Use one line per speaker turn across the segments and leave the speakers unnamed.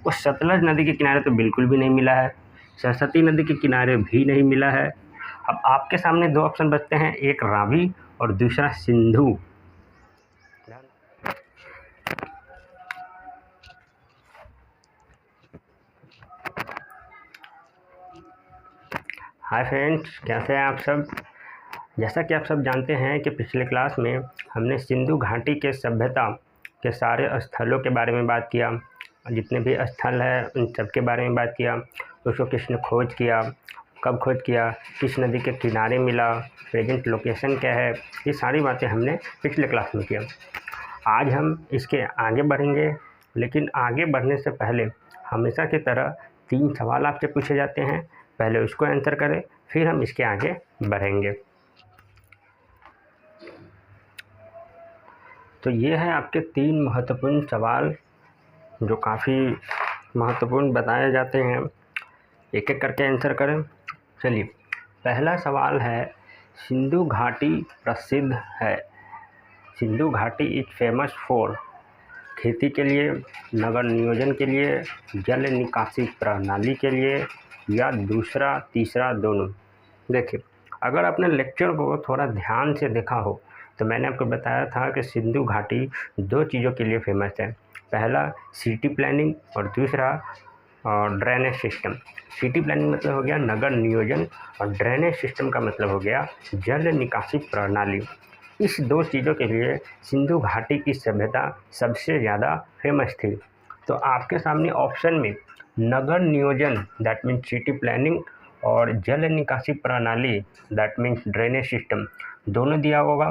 वो सतलज नदी के किनारे तो बिल्कुल भी नहीं मिला है, सरस्वती नदी के किनारे भी नहीं मिला है। अब आपके सामने दो ऑप्शन बचते हैं, एक रावी और दूसरा सिंधु। हाय फ्रेंड्स, कैसे हैं आप सब। जैसा कि आप सब जानते हैं कि पिछले क्लास में हमने सिंधु घाटी के सभ्यता के सारे स्थलों के बारे में बात किया, जितने भी स्थल हैं उन सब के बारे में बात किया, उसको किसने खोज किया, कब खोज किया, किस नदी के किनारे मिला, प्रेजेंट लोकेशन क्या है, ये सारी बातें हमने पिछले क्लास में किया। आज हम इसके आगे बढ़ेंगे, लेकिन आगे बढ़ने से पहले हमेशा की तरह 3 सवाल आपसे पूछे जाते हैं, पहले उसको आंसर करें, फिर हम इसके आगे बढ़ेंगे। तो ये है आपके 3 महत्वपूर्ण सवाल जो काफ़ी महत्वपूर्ण बताए जाते हैं, एक एक करके आंसर करें। चलिए, पहला सवाल है, सिंधु घाटी प्रसिद्ध है। सिंधु घाटी इज फेमस फॉर खेती के लिए, नगर नियोजन के लिए, जल निकासी प्रणाली के लिए, या दूसरा तीसरा दोनों। देखिए, अगर आपने लेक्चर को थोड़ा ध्यान से देखा हो तो मैंने आपको बताया था कि सिंधु घाटी 2 चीज़ों के लिए फेमस है। पहला सिटी प्लानिंग और दूसरा ड्रेनेज सिस्टम। सिटी प्लानिंग मतलब हो गया नगर नियोजन और ड्रेनेज सिस्टम का मतलब हो गया जल निकासी प्रणाली। इस 2 चीज़ों के लिए सिंधु घाटी की सभ्यता सबसे ज़्यादा फेमस थी। तो आपके सामने ऑप्शन में नगर नियोजन दैट मीन्स सिटी प्लानिंग और जल निकासी प्रणाली दैट मीन्स ड्रेनेज सिस्टम दोनों दिया होगा।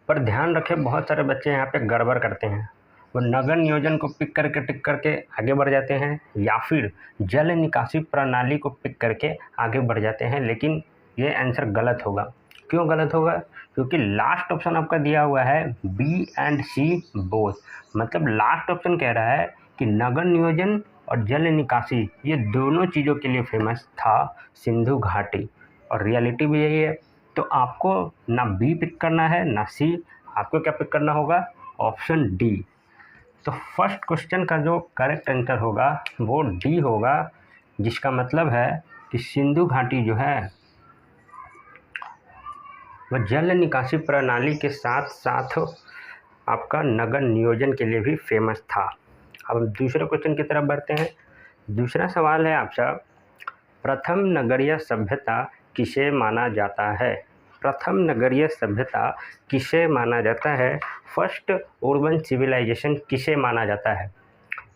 पर ध्यान रखें, बहुत सारे बच्चे यहाँ पे गड़बड़ करते हैं, वो नगर नियोजन को पिक करके टिक करके आगे बढ़ जाते हैं, या फिर जल निकासी प्रणाली को पिक करके आगे बढ़ जाते हैं, लेकिन ये आंसर गलत होगा। क्यों गलत होगा? क्योंकि लास्ट ऑप्शन आपका दिया हुआ है बी एंड सी बोथ, मतलब लास्ट ऑप्शन कह रहा है कि नगर नियोजन और जल निकासी ये दोनों चीज़ों के लिए फेमस था सिंधु घाटी, और रियलिटी भी यही है। तो आपको ना बी पिक करना है ना सी, आपको क्या पिक करना होगा? Option D. तो फर्स्ट क्वेश्चन का जो करेक्ट आंसर होगा वो डी होगा, जिसका मतलब है कि सिंधु घाटी जो है वह जल निकासी प्रणाली के साथ साथ आपका नगर नियोजन के लिए भी फेमस था। अब हम दूसरे क्वेश्चन की तरफ बढ़ते हैं। दूसरा सवाल है आपका, प्रथम नगरीय सभ्यता किसे माना जाता है? प्रथम नगरीय सभ्यता किसे माना जाता है? फर्स्ट अर्बन सिविलाइजेशन किसे माना जाता है?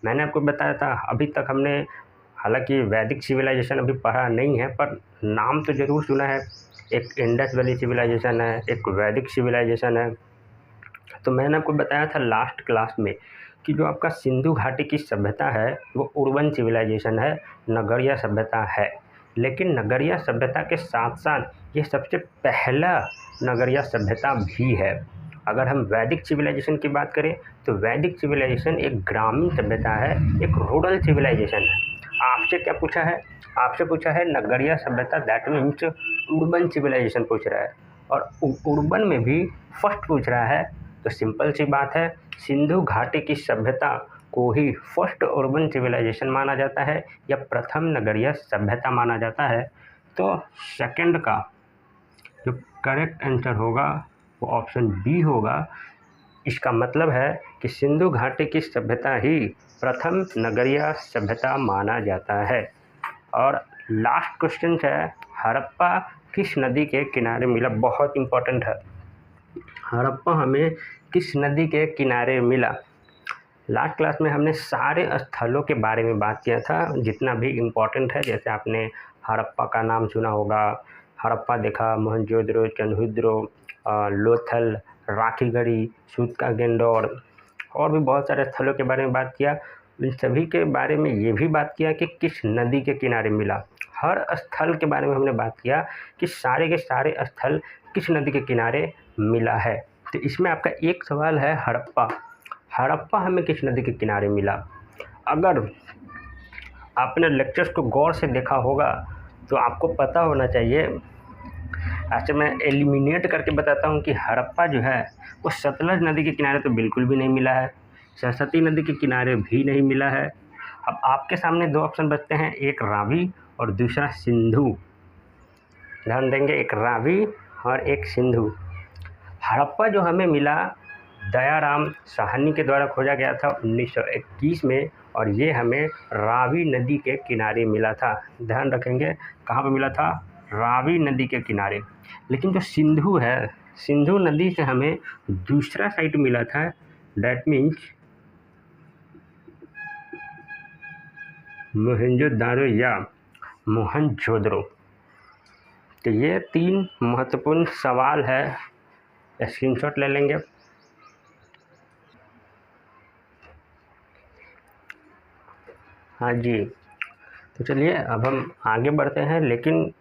मैंने आपको बताया था, अभी तक हमने हालांकि वैदिक सिविलाइजेशन अभी पढ़ा नहीं है, पर नाम तो ज़रूर सुना है। एक इंडस वैली सिविलाइजेशन है, एक वैदिक सिविलाइजेशन है। तो मैंने आपको बताया था लास्ट क्लास में कि जो आपका सिंधु घाटी की सभ्यता है वो अर्बन सिविलाइजेशन है, नगरीय सभ्यता है। लेकिन नगरीय सभ्यता के साथ साथ ये सबसे पहला नगरीय सभ्यता भी है। अगर हम वैदिक सिविलाइजेशन की बात करें तो वैदिक सिविलाइजेशन एक ग्रामीण सभ्यता है, एक रूरल सिविलाइजेशन है। आपसे क्या पूछा है? आपसे पूछा है नगरीय सभ्यता, दैट मीन्स अर्बन सिविलाइजेशन पूछ रहा है, और अर्बन में भी फर्स्ट पूछ रहा है। तो सिंपल सी बात है, सिंधु घाटी की सभ्यता को ही फर्स्ट अर्बन सिविलाइजेशन माना जाता है या प्रथम नगरीय सभ्यता माना जाता है। तो सेकंड का जो करेक्ट आंसर होगा वो ऑप्शन बी होगा। इसका मतलब है कि सिंधु घाटी की सभ्यता ही प्रथम नगरीय सभ्यता माना जाता है। और लास्ट क्वेश्चन है, हड़प्पा किस नदी के किनारे मिला? बहुत इम्पोर्टेंट है, हड़प्पा हमें किस नदी के किनारे मिला? लास्ट क्लास में हमने सारे स्थलों के बारे में बात किया था जितना भी इम्पोर्टेंट है। जैसे आपने हड़प्पा का नाम सुना होगा, हड़प्पा देखा, मोहनजोदड़ो, चंद्रहुद्रो, लोथल, राखीगढ़ी, सूतकागेंडोर, और भी बहुत सारे स्थलों के बारे में बात किया। इन सभी के बारे में ये भी बात किया कि किस नदी के किनारे मिला। हर स्थल के बारे में हमने बात किया कि सारे के सारे स्थल किस नदी के किनारे मिला है। तो इसमें आपका एक सवाल है, हड़प्पा, हड़प्पा हमें किस नदी के किनारे मिला? अगर आपने लेक्चर्स को गौर से देखा होगा तो आपको पता होना चाहिए। ऐसे मैं एलिमिनेट करके बताता हूँ कि हड़प्पा जो है वो सतलज नदी के किनारे तो बिल्कुल भी नहीं मिला है, सरस्वती नदी के किनारे भी नहीं मिला है। अब आपके सामने दो ऑप्शन बचते हैं, एक रावी और दूसरा सिंधु। ध्यान देंगे, एक रावी और एक सिंधु। हड़प्पा जो हमें मिला दयाराम साहनी के द्वारा खोजा गया था 1921 में, और ये हमें रावी नदी के किनारे मिला था। ध्यान रखेंगे कहाँ पर मिला था, रावी नदी के किनारे। लेकिन जो सिंधु है, सिंधु नदी से हमें दूसरा साइट मिला था, डैट मीन्स मोहनजोदारो या मोहनजोदड़ो। तो ये 3 महत्वपूर्ण सवाल है, स्क्रीनशॉट ले लेंगे। हाँ जी, तो चलिए अब हम आगे बढ़ते हैं। लेकिन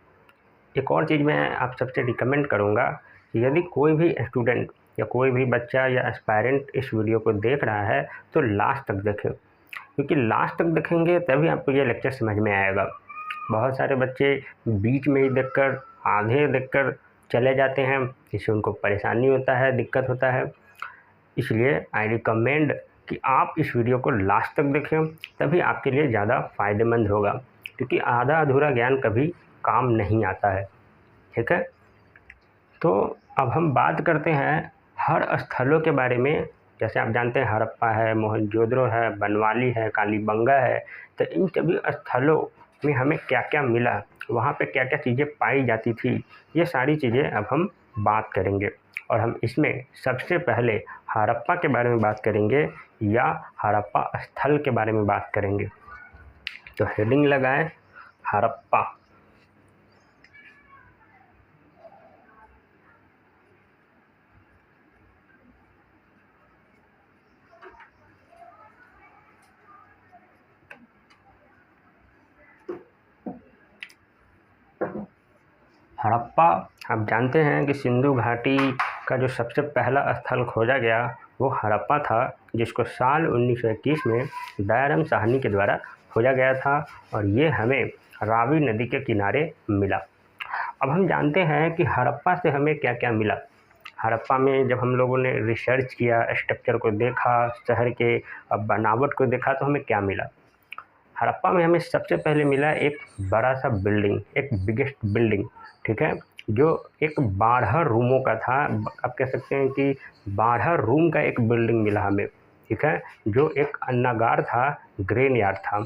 एक और चीज़ मैं आप सबसे रिकमेंड करूँगा कि यदि कोई भी स्टूडेंट या कोई भी बच्चा या एस्पायरेंट इस वीडियो को देख रहा है तो लास्ट तक देखें, क्योंकि लास्ट तक देखेंगे तभी आपको ये लेक्चर समझ में आएगा। बहुत सारे बच्चे बीच में ही देखकर, आधे देखकर चले जाते हैं, इससे उनको परेशानी होता है, दिक्कत होता है। इसलिए आई रिकमेंड कि आप इस वीडियो को लास्ट तक देखें, तभी आपके लिए ज़्यादा फ़ायदेमंद होगा, क्योंकि आधा अधूरा ज्ञान कभी काम नहीं आता है। ठीक है, तो अब हम बात करते हैं हर स्थलों के बारे में। जैसे आप जानते हैं हड़प्पा है, मोहनजोदड़ो है, बनवाली है, कालीबंगा है। तो इन सभी स्थलों में हमें क्या क्या मिला, वहाँ पे क्या क्या चीज़ें पाई जाती थी, ये सारी चीज़ें अब हम बात करेंगे। और हम इसमें सबसे पहले हड़प्पा के बारे में बात करेंगे या हड़प्पा स्थल के बारे में बात करेंगे। तो हेडिंग लगाएं, हड़प्पा। हड़प्पा, आप जानते हैं कि सिंधु घाटी का जो सबसे पहला स्थल खोजा गया वो हड़प्पा था, जिसको साल 1921 में दयाराम साहनी के द्वारा खोजा गया था, और ये हमें रावी नदी के किनारे मिला। अब हम जानते हैं कि हड़प्पा से हमें क्या क्या मिला। हड़प्पा में जब हम लोगों ने रिसर्च किया, स्ट्रक्चर को देखा, शहर के बनावट को देखा, तो हमें क्या मिला। हड़प्पा में हमें सबसे पहले मिला एक बड़ा सा बिल्डिंग, एक बिगेस्ट बिल्डिंग, ठीक है, जो एक 12 रूमों का था। आप कह सकते हैं कि 12 रूम का एक बिल्डिंग मिला हमें, ठीक है, जो एक अन्नागार था, ग्रेन यार्ड था।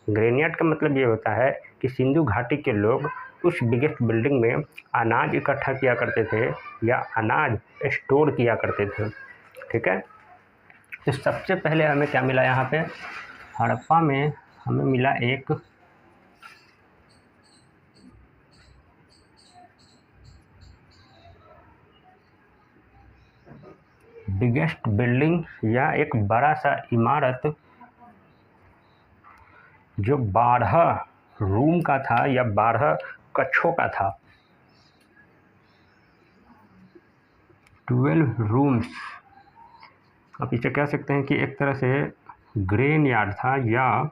ग्रेन यार्ड का मतलब ये होता है कि सिंधु घाटी के लोग उस बिगेस्ट बिल्डिंग में अनाज इकट्ठा किया करते थे या अनाज स्टोर किया करते थे। ठीक है, तो सबसे पहले हमें क्या मिला यहाँ पे हड़प्पा में, हमें मिला एक बिगेस्ट बिल्डिंग या एक बड़ा सा इमारत जो 12 रूम का था या 12 कक्षों का था। 12 रूम्स, आप इसे कह सकते हैं कि एक तरह से ग्रेन यार्ड था या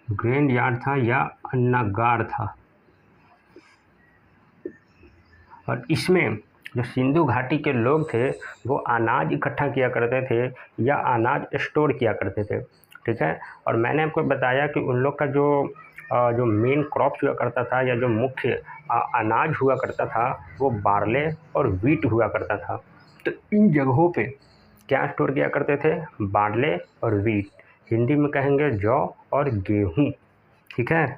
ग्रेन यार्ड था या अन्नागार था। और इसमें जो सिंधु घाटी के लोग थे वो अनाज इकट्ठा किया करते थे या अनाज स्टोर किया करते थे। ठीक है, और मैंने आपको बताया कि उन लोग का जो मेन क्रॉप्स हुआ करता था या जो मुख्य अनाज हुआ करता था वो बार्ले और वीट हुआ करता था। तो इन जगहों पे क्या स्टोर किया करते थे, बार्ले और वीट, हिंदी में कहेंगे जौ और गेहूँ। ठीक है,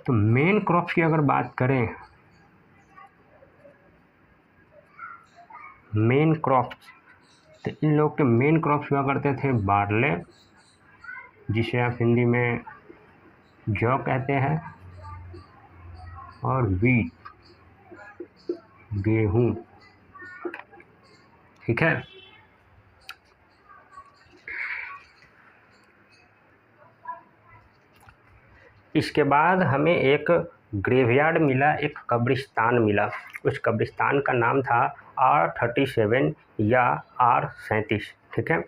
तो मेन क्रॉप्स की अगर बात करें, मेन क्रॉप्स, तो इन लोग के मेन क्रॉप्स हुआ करते थे बार्ले, जिसे आप हिंदी में जौ कहते हैं, और वीट, गेहूँ। ठीक है, इसके बाद हमें एक ग्रेवयार्ड मिला, एक कब्रिस्तान मिला। उस कब्रिस्तान का नाम था R37 या R37। ठीक है,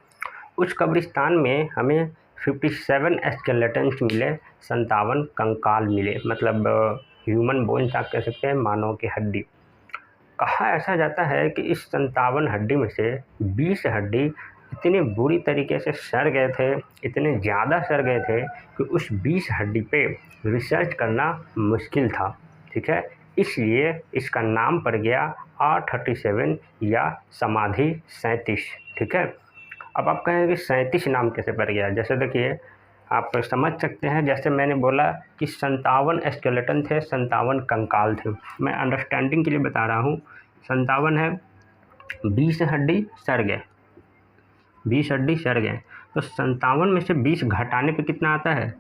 उस कब्रिस्तान में हमें 57 स्केलेटन्स मिले, 57 कंकाल मिले, मतलब ह्यूमन बोन्स आप कह सकते हैं, मानव की हड्डी। कहा ऐसा जाता है कि इस 57 हड्डी में से 20 हड्डी इतनी बुरी तरीके से सड़ गए थे, इतने ज़्यादा सड़ गए थे कि उस 20 हड्डी पे रिसर्च करना मुश्किल था। ठीक है, इसलिए इसका नाम पड़ गया R37 या समाधि 37। ठीक है, अब आप कहेंगे 37 नाम कैसे पड़ गया? जैसे देखिए, आप समझ सकते हैं, जैसे मैंने बोला कि 57 स्केलेटन थे, 57 कंकाल थे। मैं अंडरस्टैंडिंग के लिए बता रहा हूँ, 57 है, 20 हड्डी सड़ गए, 20 हड्डी सड़ गए, तो 57 में से 20 घटाने पे कितना आता है?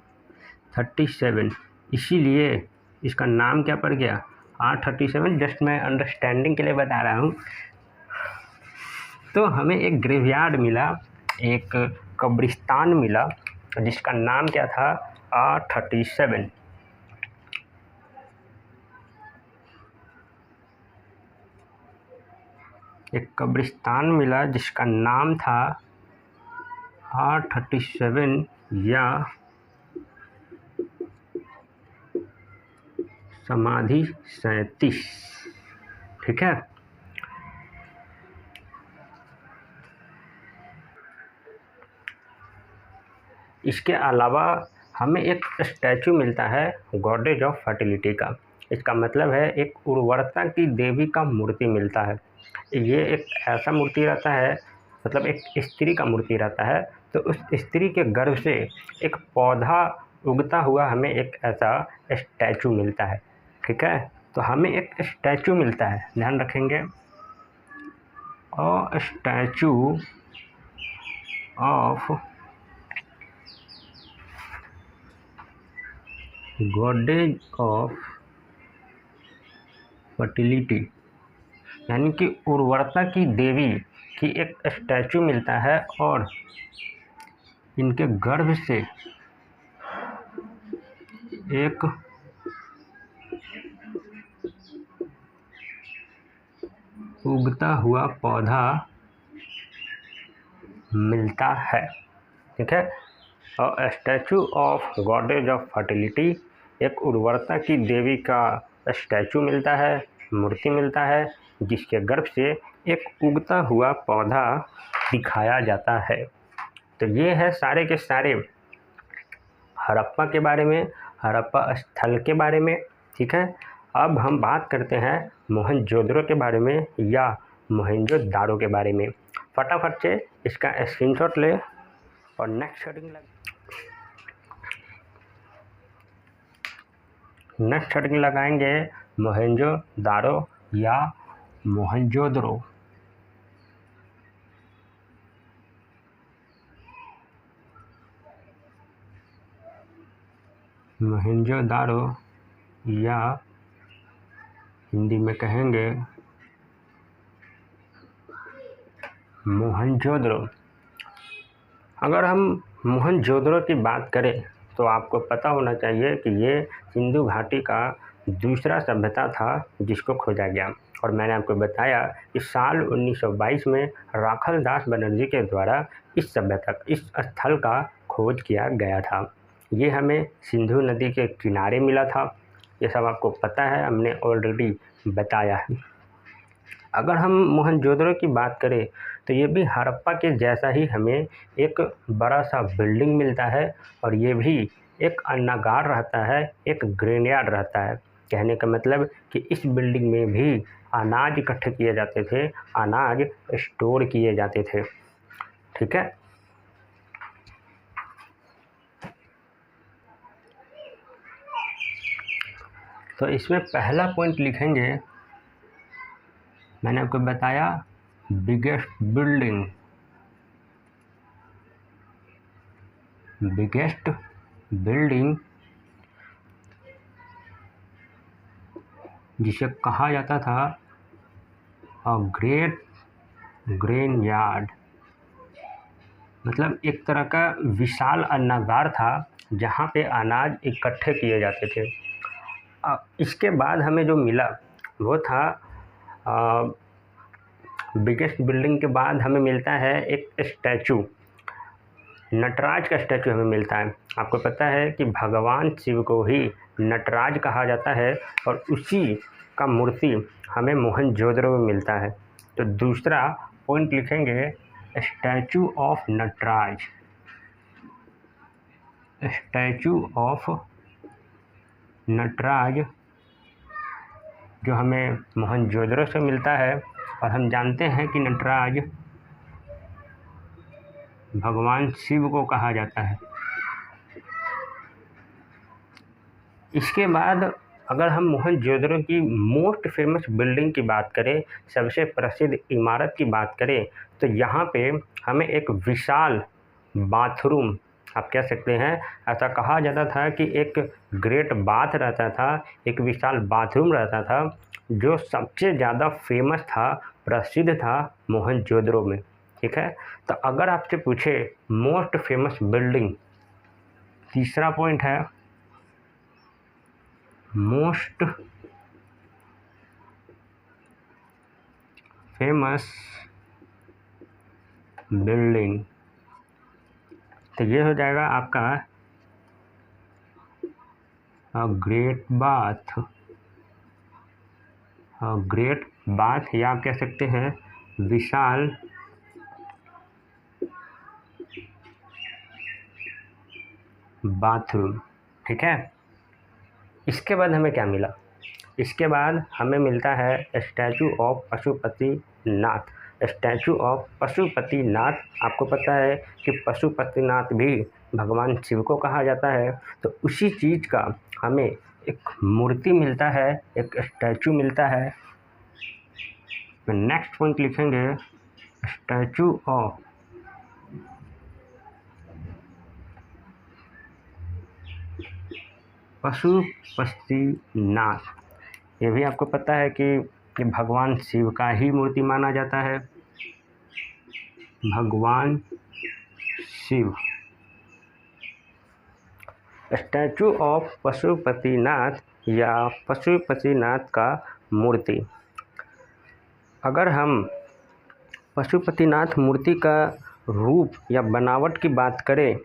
37। इसीलिए इसका नाम क्या पड़ गया? R37। जस्ट मैं अंडरस्टैंडिंग के लिए बता रहा हूँ। तो हमें एक ग्रेवयार्ड मिला, एक कब्रिस्तान मिला, जिसका नाम क्या था? R37। एक कब्रिस्तान मिला जिसका नाम था R37 या समाधि 37। ठीक है, इसके अलावा हमें एक स्टैचू मिलता है गॉडेज ऑफ फर्टिलिटी का। इसका मतलब है एक उर्वरता की देवी का मूर्ति मिलता है। ये एक ऐसा मूर्ति रहता है, मतलब एक स्त्री का मूर्ति रहता है, तो उस स्त्री के गर्भ से एक पौधा उगता हुआ हमें एक ऐसा स्टैचू मिलता है। ठीक है, तो हमें एक स्टैचू मिलता है, ध्यान रखेंगे, और statue of goddess of fertility, यानी कि उर्वरता की देवी की एक स्टैचू मिलता है, और इनके गर्भ से एक उगता हुआ पौधा मिलता है। ठीक है, और statue of goddess of fertility, एक उर्वरता की देवी का स्टैचू मिलता है, मूर्ति मिलता है, जिसके गर्भ से एक उगता हुआ पौधा दिखाया जाता है। तो ये है सारे के सारे हड़प्पा के बारे में, हड़प्पा स्थल के बारे में। ठीक है, अब हम बात करते हैं मोहनजोदड़ो के बारे में या मोहनजोदाड़ो के बारे में। फटाफट से इसका स्क्रीनशॉट ले और नेक्स्ट हेडिंग लगाएंगे मोहनजोदाड़ो या मोहनजोदड़ो। मोहनजोदाड़ो या हिंदी में कहेंगे मोहनजोदड़ो। अगर हम मोहनजोदड़ो की बात करें तो आपको पता होना चाहिए कि ये सिंधु घाटी का दूसरा सभ्यता था जिसको खोजा गया, और मैंने आपको बताया कि साल 1922 में राखल दास बनर्जी के द्वारा इस स्थल का खोज किया गया था। ये हमें सिंधु नदी के किनारे मिला था, ये सब आपको पता है, हमने ऑलरेडी बताया है। अगर हम मोहनजोदड़ो की बात करें तो ये भी हड़प्पा के जैसा ही हमें एक बड़ा सा बिल्डिंग मिलता है, और ये भी एक अन्नागार रहता है, एक ग्रेनयार्ड रहता है। कहने का मतलब कि इस बिल्डिंग में भी अनाज इकट्ठे किए जाते थे, अनाज स्टोर किए जाते थे। ठीक है, तो इसमें पहला पॉइंट लिखेंगे, मैंने आपको बताया बिगेस्ट बिल्डिंग जिसे कहा जाता था ग्रेट ग्रेन यार्ड, मतलब एक तरह का विशाल अन्नागार था जहाँ पे अनाज इकट्ठे किए जाते थे। इसके बाद हमें जो मिला वो था बिगेस्ट बिल्डिंग के बाद हमें मिलता है एक स्टैचू, नटराज का स्टैचू हमें मिलता है। आपको पता है कि भगवान शिव को ही नटराज कहा जाता है, और उसी का मूर्ति हमें मोहनजोदड़ो में मिलता है। तो दूसरा पॉइंट लिखेंगे statue of Nataraja. Statue of Nataraja जो हमें मोहनजोदड़ो से मिलता है, और हम जानते हैं कि नटराज भगवान शिव को कहा जाता है। इसके बाद अगर हम मोहनजोदड़ो की मोस्ट फेमस बिल्डिंग की बात करें, सबसे प्रसिद्ध इमारत की बात करें, तो यहाँ पे हमें एक विशाल बाथरूम, आप कह सकते हैं, ऐसा कहा जाता था कि एक ग्रेट बाथ रहता था, एक विशाल बाथरूम रहता था, जो सबसे ज़्यादा फेमस था, प्रसिद्ध था मोहनजोदड़ो में। ठीक है, तो अगर आपसे पूछे मोस्ट फेमस बिल्डिंग, तीसरा पॉइंट है मोस्ट फेमस बिल्डिंग, तो ये हो जाएगा आपका ग्रेट बाथ। ग्रेट बाथ, या आप कह सकते हैं विशाल बाथरूम। ठीक है, इसके बाद हमें क्या मिला? इसके बाद हमें मिलता है statue of Pashupatinath. Statue of Pashupatinath, आपको पता है कि पशुपतिनाथ भी भगवान शिव को कहा जाता है, तो उसी चीज़ का हमें एक मूर्ति मिलता है, एक स्टैचू मिलता है। नेक्स्ट पॉइंट लिखेंगे स्टैचू ऑफ पशुपतिनाथ। ये भी आपको पता है कि भगवान शिव का ही मूर्ति माना जाता है। भगवान शिव। स्टैचू ऑफ पशुपतिनाथ या पशुपतिनाथ का मूर्ति, अगर हम पशुपतिनाथ मूर्ति का रूप या बनावट की बात करें,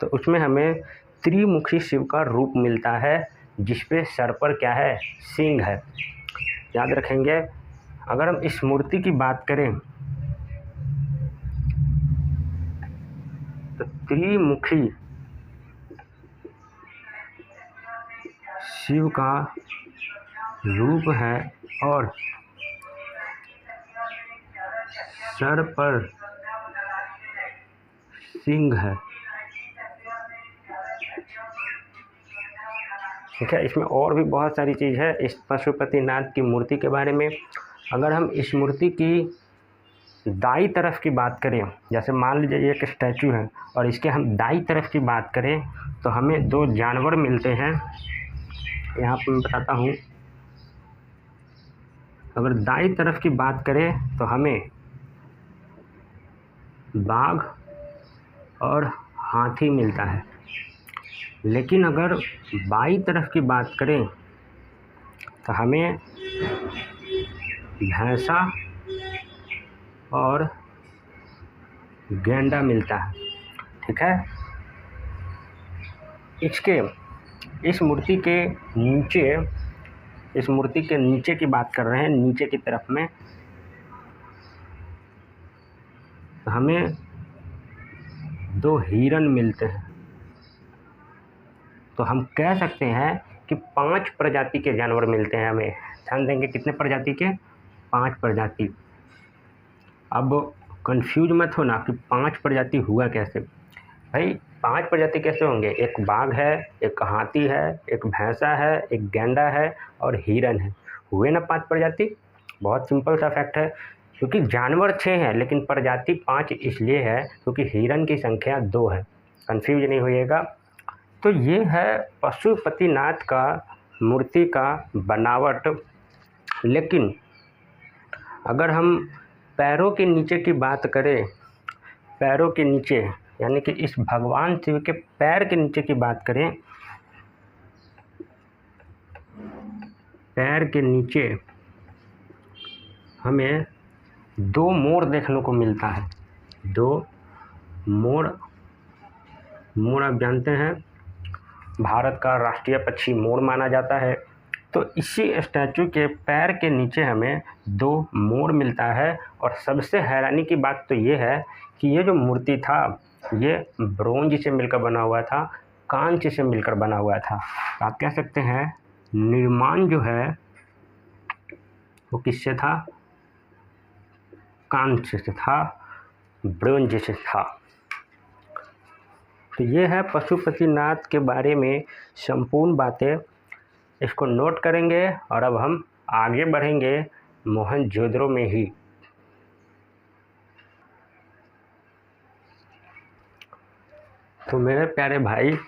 तो उसमें हमें त्रिमुखी शिव का रूप मिलता है, जिसपे सर पर क्या है? सिंह है। याद रखेंगे, अगर हम इस मूर्ति की बात करें तो त्रिमुखी शिव का रूप है और सर पर सिंह है। ठीक है, इसमें और भी बहुत सारी चीज़ है इस पशुपतिनाथ की मूर्ति के बारे में। अगर हम इस मूर्ति की दाई तरफ की बात करें, जैसे मान लीजिए एक स्टैचू है और इसके हम दाई तरफ की बात करें, तो हमें दो जानवर मिलते हैं। यहाँ पर मैं बताता हूँ, अगर दाई तरफ की बात करें तो हमें बाघ और हाथी मिलता है, लेकिन अगर बाई तरफ की बात करें तो हमें भैंसा और गैंडा मिलता है। ठीक है, इस मूर्ति के नीचे की बात कर रहे हैं, नीचे की तरफ में हमें दो हिरन मिलते हैं। तो हम कह सकते हैं कि 5 प्रजाति के जानवर मिलते हैं हमें। ध्यान देंगे, कितने प्रजाति के? 5 प्रजाति। अब कंफ्यूज मत होना कि 5 प्रजाति हुआ कैसे। भाई 5 प्रजाति कैसे होंगे? एक बाघ है, एक हाथी है, एक भैंसा है, एक गैंडा है और हिरन है। हुए ना 5 प्रजाति? बहुत सिंपल सा फैक्ट है, क्योंकि जानवर 6 हैं लेकिन प्रजाति 5 इसलिए है क्योंकि हिरन की संख्या 2 है। कंफ्यूज नहीं होइएगा। तो ये है पशुपतिनाथ का मूर्ति का बनावट। लेकिन अगर हम पैरों के नीचे की बात करें, पैरों के नीचे यानी कि इस भगवान शिव के पैर के नीचे की बात करें, पैर के नीचे हमें 2 मोर देखने को मिलता है। 2 मोर आप जानते हैं भारत का राष्ट्रीय पक्षी मोर माना जाता है। तो इसी स्टैचू के पैर के नीचे हमें 2 मोर मिलता है। और सबसे हैरानी की बात तो ये है कि ये जो मूर्ति था ये ब्रोंज से मिलकर बना हुआ था, कांच से मिलकर बना हुआ था। तो आप कह सकते हैं निर्माण जो है वो किससे था? कांच से था, ब्रोंज से था। तो ये है पशुपतिनाथ के बारे में संपूर्ण बातें, इसको नोट करेंगे। और अब हम आगे बढ़ेंगे मोहनजोदड़ो में ही। तो मेरे प्यारे भाई,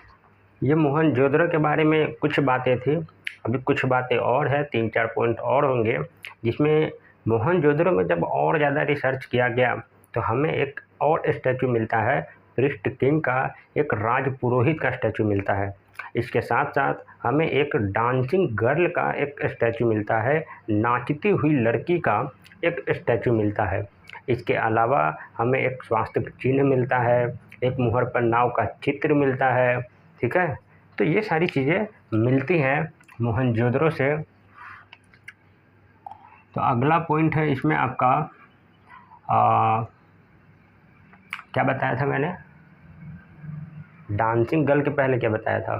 ये मोहनजोदड़ो के बारे में कुछ बातें थी, अभी कुछ बातें और है, 3-4 पॉइंट और होंगे, जिसमें मोहनजोदड़ो में जब और ज़्यादा रिसर्च किया गया तो हमें एक और स्टैचू मिलता है, प्रीस्ट किंग का, एक राजपुरोहित का स्टैचू मिलता है। इसके साथ साथ हमें एक डांसिंग गर्ल का एक स्टैचू मिलता है, नाचती हुई लड़की का एक स्टैचू मिलता है। इसके अलावा हमें एक स्वास्तिक चिन्ह मिलता है, एक मुहर पर नाव का चित्र मिलता है। ठीक है, तो ये सारी चीज़ें मिलती हैं मोहनजोदड़ो से। तो अगला पॉइंट है इसमें आपका क्या बताया था मैंने? डांसिंग गर्ल के पहले क्या बताया था?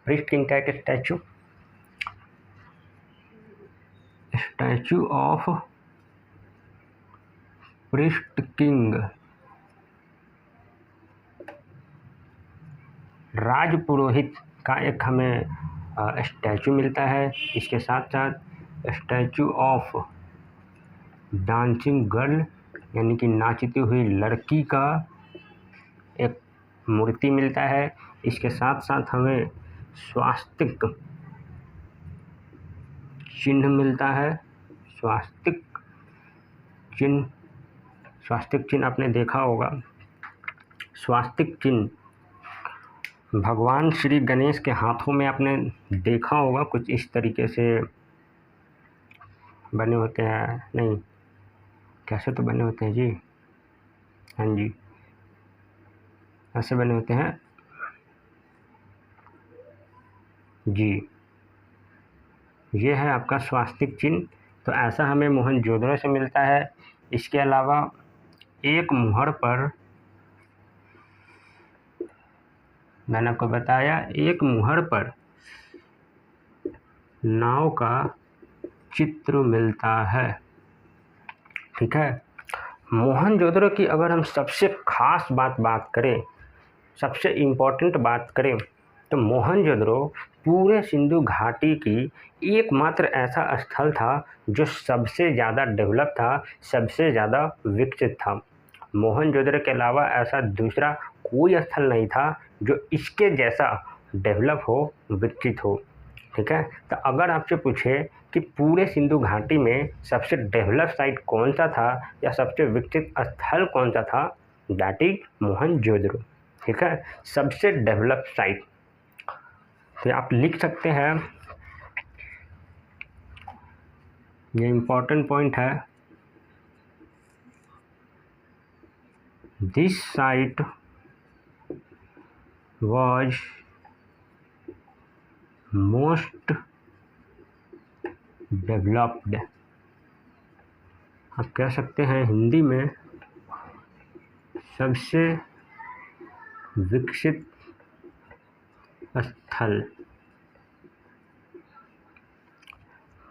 प्रीस्ट किंग का एक स्टैचू ऑफ प्रीस्ट किंग, राजपुरोहित का एक हमें स्टैचू मिलता है। इसके साथ साथ स्टैचू ऑफ डांसिंग गर्ल यानी कि नाचती हुई लड़की का एक मूर्ति मिलता है। इसके साथ साथ हमें स्वास्तिक चिन्ह मिलता है। स्वास्तिक चिन्ह आपने देखा होगा। स्वास्तिक चिन्ह भगवान श्री गणेश के हाथों में आपने देखा होगा, कुछ इस तरीके से बने होते हैं। नहीं, कैसे तो बने होते हैं जी, हाँ जी, ऐसे बने होते हैं जी। ये है आपका स्वास्तिक चिन्ह। तो ऐसा हमें मोहनजोदड़ो से मिलता है। इसके अलावा एक मुहर पर, मैंने आपको बताया, एक मुहर पर नाव का चित्र मिलता है। ठीक है, मोहनजोदड़ो की अगर हम सबसे खास बात करें, सबसे इम्पोर्टेंट बात करें, तो मोहनजोदड़ो पूरे सिंधु घाटी की एकमात्र ऐसा स्थल था जो सबसे ज़्यादा डेवलप था, सबसे ज़्यादा विकसित था। मोहनजोदड़ो के अलावा ऐसा दूसरा कोई स्थल नहीं था जो इसके जैसा डेवलप हो, विकसित हो। ठीक है, तो अगर आपसे पूछे कि पूरे सिंधु घाटी में सबसे डेवलप साइट कौन सा था या सबसे विकसित स्थल कौन सा था, दैट इज मोहनजोदड़ो। ठीक है, सबसे डेवलप साइट। तो आप लिख सकते हैं, ये इम्पोर्टेंट पॉइंट है, this site was most developed। आप कह सकते हैं हिंदी में सबसे विकसित स्थल,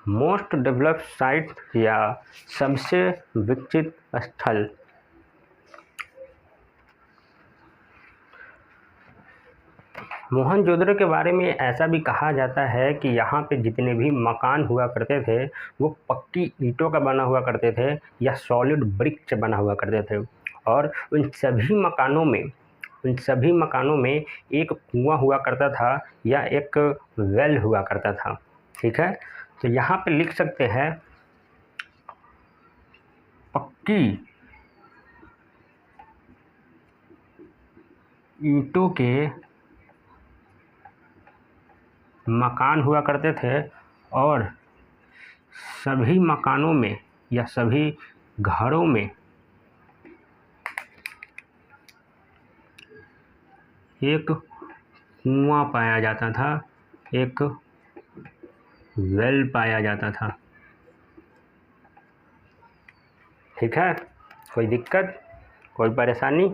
मोस्ट डेवलप्ड साइट या सबसे विकसित स्थल। मोहनजोदड़ो के बारे में ऐसा भी कहा जाता है कि यहाँ पे जितने भी मकान हुआ करते थे वो पक्की ईंटों का बना हुआ करते थे या सॉलिड ब्रिक से बना हुआ करते थे। और उन सभी मकानों में एक कुआं हुआ करता था या एक वेल हुआ करता था। ठीक है, तो यहाँ पे लिख सकते हैं पक्की ईंटों के मकान हुआ करते थे और सभी मकानों में या सभी घरों में एक कुआं पाया जाता था, एक वेल पाया जाता था। ठीक है, कोई दिक्कत, कोई परेशानी?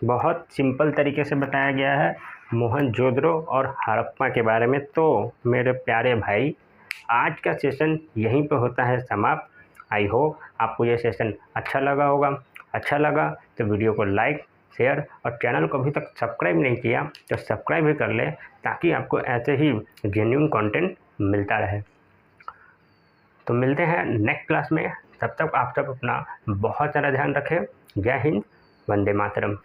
बहुत सिंपल तरीके से बताया गया है मोहनजोदड़ो और हड़प्पा के बारे में। तो मेरे प्यारे भाई, आज का सेशन यहीं पे होता है समाप्त। आई होप आपको ये सेशन अच्छा लगा होगा। अच्छा लगा तो वीडियो को लाइक, शेयर और चैनल को अभी तक सब्सक्राइब नहीं किया तो सब्सक्राइब भी कर ले, ताकि आपको ऐसे ही जेन्युइन कंटेंट मिलता रहे। तो मिलते हैं नेक्स्ट क्लास में। तब तक आप सब अपना बहुत सारा ध्यान रखें। जय हिंद, वंदे मातरम।